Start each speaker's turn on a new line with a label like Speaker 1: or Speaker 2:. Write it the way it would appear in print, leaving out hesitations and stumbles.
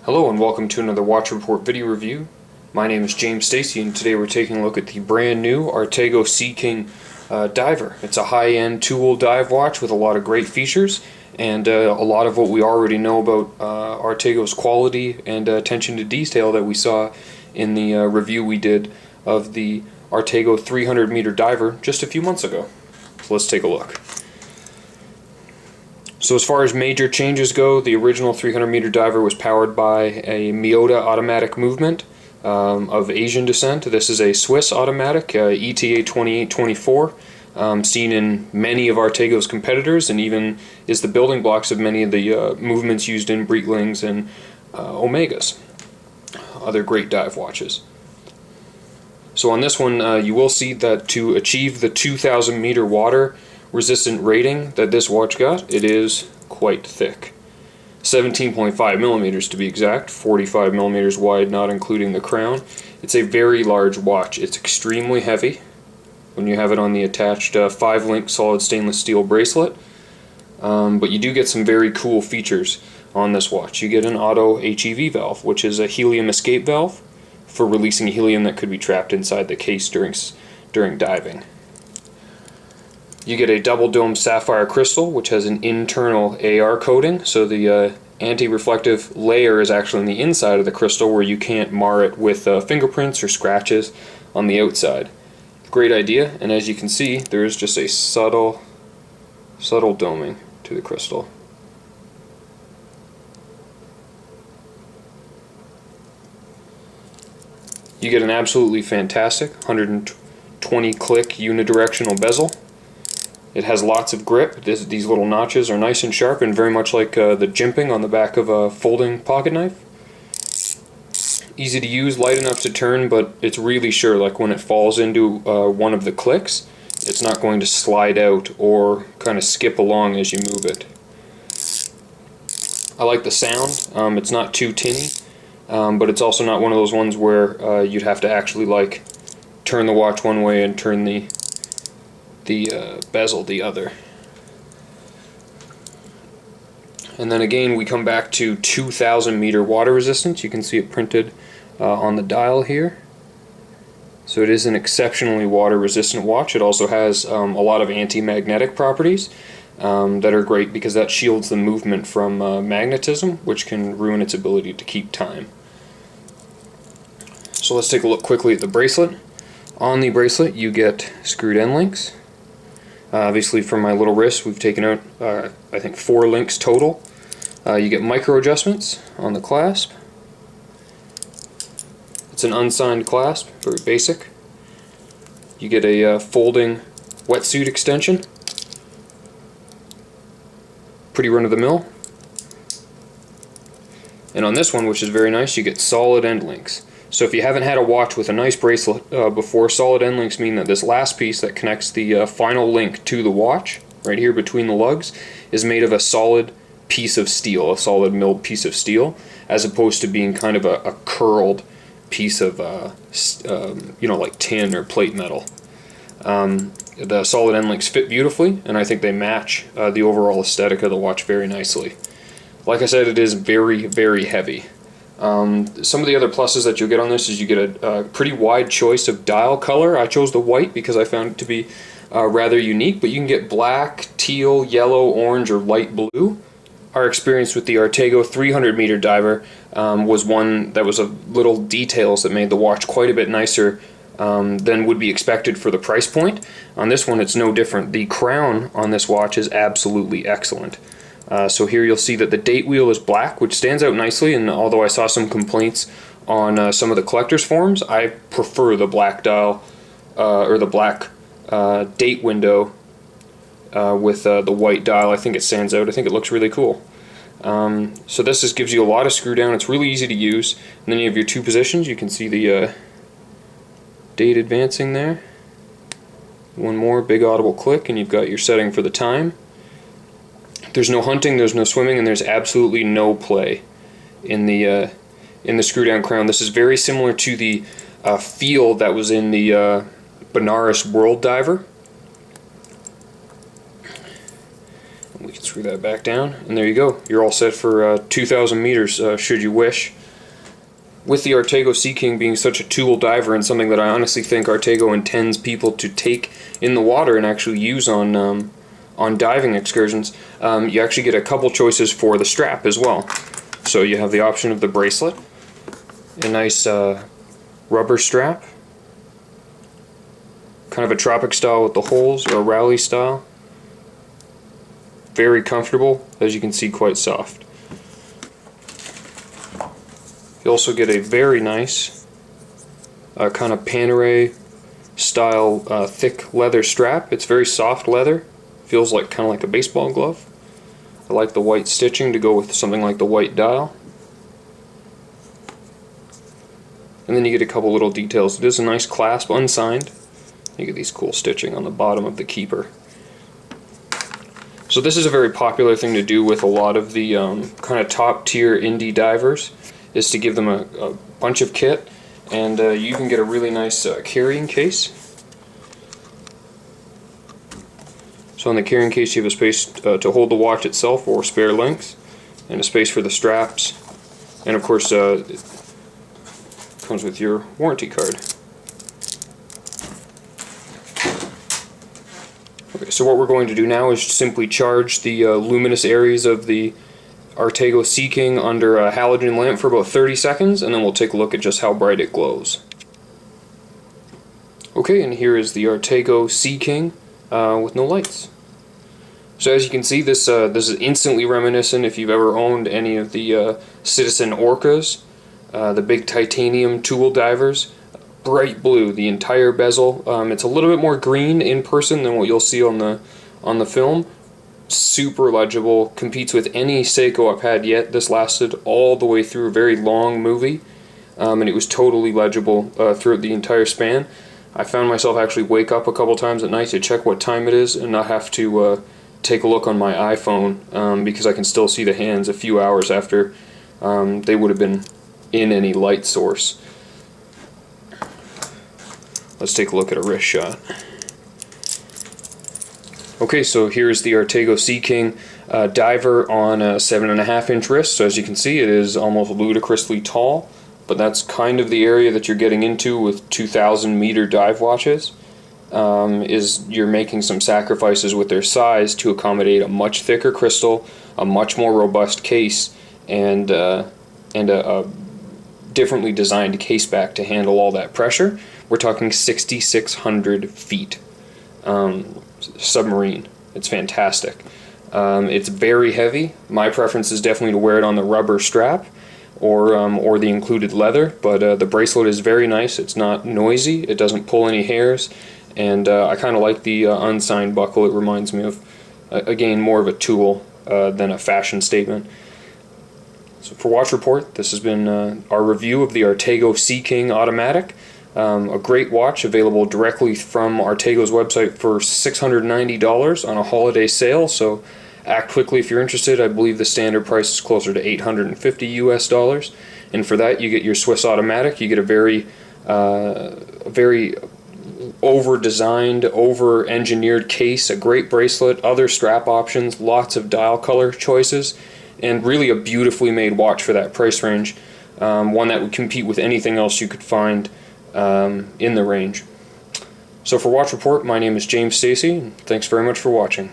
Speaker 1: Hello and welcome to another Watch Report video review. My name is James Stacy and today we're taking a look at the brand new Artego Sea King diver. It's a high-end tool dive watch with a lot of great features and a lot of what we already know about Artego's quality and attention to detail that we saw in the review we did of the Artego 300 meter diver just a few months ago. So let's take a look. So as far as major changes go, the original 300 meter diver was powered by a Miyota automatic movement of Asian descent. This is a Swiss automatic, ETA 2824, seen in many of Artego's competitors and even is the building blocks of many of the movements used in Breetlings and Omegas, other great dive watches. So on this one you will see that to achieve the 2,000 meter water resistant rating that this watch got, it is quite thick. 17.5 millimeters to be exact, 45 millimeters wide, not including the crown. It's a very large watch. It's extremely heavy when you have it on the attached 5-link solid stainless steel bracelet, but you do get some very cool features on this watch. You get an auto HEV valve, which is a helium escape valve for releasing helium that could be trapped inside the case during diving. You get a double dome sapphire crystal, which has an internal AR coating, so the anti-reflective layer is actually on the inside of the crystal where you can't mar it with fingerprints or scratches on the outside. Great idea, and as you can see, there is just a subtle doming to the crystal. You get an absolutely fantastic 120 click unidirectional bezel. It has lots of grip. These little notches are nice and sharp and very much like the jimping on the back of a folding pocket knife. Easy to use, light enough to turn, but it's really sure, like when it falls into one of the clicks, it's not going to slide out or kind of skip along as you move it. I like the sound. It's not too tinny, but it's also not one of those ones where you'd have to actually like turn the watch one way and turn the bezel the other. And then again we come back to 2,000 meter water resistance. You can see it printed on the dial here. So it is an exceptionally water resistant watch. It also has a lot of anti-magnetic properties that are great because that shields the movement from magnetism, which can ruin its ability to keep time. So let's take a look quickly at the bracelet. On the bracelet you get screwed end links. Obviously from my little wrist we've taken out I think 4 links total. You get micro adjustments on the clasp. It's an unsigned clasp, very basic. You get a folding wetsuit extension. Pretty run of the mill. And on this one, which is very nice, you get solid end links. So if you haven't had a watch with a nice bracelet before, solid end links mean that this last piece that connects the final link to the watch, right here between the lugs, is made of a solid piece of steel, a solid milled piece of steel, as opposed to being kind of a curled piece of, like tin or plate metal. The solid end links fit beautifully, and I think they match the overall aesthetic of the watch very nicely. Like I said, it is very, very heavy. Some of the other pluses that you'll get on this is you get a pretty wide choice of dial color. I chose the white because I found it to be rather unique, but you can get black, teal, yellow, orange, or light blue. Our experience with the Artego 300 meter diver was one that was of little details that made the watch quite a bit nicer than would be expected for the price point. On this one it's no different. The crown on this watch is absolutely excellent. So here you'll see that the date wheel is black, which stands out nicely, and although I saw some complaints on some of the collectors forums, I prefer the black dial or the black date window with the white dial. I think it stands out. I think it looks really cool. So this just gives you a lot of screw down. It's really easy to use. And then you have your 2 positions. You can see the date advancing there. One more big audible click and you've got your setting for the time. There's no hunting, there's no swimming, and there's absolutely no play in the Screwdown Crown. This is very similar to the feel that was in the Benares World Diver. Screw that back down, and there you go. You're all set for 2,000 meters, should you wish. With the Artego Sea King being such a tool diver and something that I honestly think Artego intends people to take in the water and actually use on diving excursions, you actually get a couple choices for the strap as well. So you have the option of the bracelet, a nice rubber strap, kind of a tropic style with the holes, or a rally style. Very comfortable, as you can see, quite soft. You also get a very nice kind of Panerai style thick leather strap. It's very soft leather, feels like kind of like a baseball glove. I like the white stitching to go with something like the white dial. And then you get a couple little details. It is a nice clasp, unsigned. You get these cool stitching on the bottom of the keeper. So this is a very popular thing to do with a lot of the kind of top tier indie divers, is to give them a bunch of kit, and you can get a really nice carrying case. So in the carrying case you have a space to hold the watch itself or spare links, and a space for the straps, and of course it comes with your warranty card. Okay, so what we're going to do now is simply charge the luminous areas of the Artego Sea King under a halogen lamp for about 30 seconds, and then we'll take a look at just how bright it glows. Okay, and here is the Artego Sea King with no lights. So as you can see, this is instantly reminiscent if you've ever owned any of the Citizen Orcas, the big titanium tool divers. Bright blue, the entire bezel. It's a little bit more green in person than what you'll see on the film. Super legible, competes with any Seiko I've had yet. This lasted all the way through a very long movie, and it was totally legible throughout the entire span. I found myself actually wake up a couple times at night to check what time it is and not have to take a look on my iPhone, because I can still see the hands a few hours after they would have been in any light source. Let's take a look at a wrist shot. Okay, so here's the Artego Sea King diver on a 7.5-inch wrist. So as you can see, it is almost ludicrously tall, but that's kind of the area that you're getting into with 2,000 meter dive watches. Is you're making some sacrifices with their size to accommodate a much thicker crystal, a much more robust case, and a differently designed case back to handle all that pressure. We're talking 6,600 feet. Submarine. It's fantastic. It's very heavy. My preference is definitely to wear it on the rubber strap or the included leather, but the bracelet is very nice. It's not noisy. It doesn't pull any hairs, and I kind of like the unsigned buckle. It reminds me of, again, more of a tool than a fashion statement. So for Watch Report, this has been our review of the Artego Sea King Automatic. A great watch available directly from Artego's website for $690 on a holiday sale, so act quickly if you're interested. I believe the standard price is closer to $850 US, and for that you get your Swiss automatic. You get a very over-designed, over-engineered case, a great bracelet, other strap options, lots of dial color choices, and really a beautifully made watch for that price range, one that would compete with anything else you could find in the range. So for Watch Report, my name is James Stacy, and thanks very much for watching.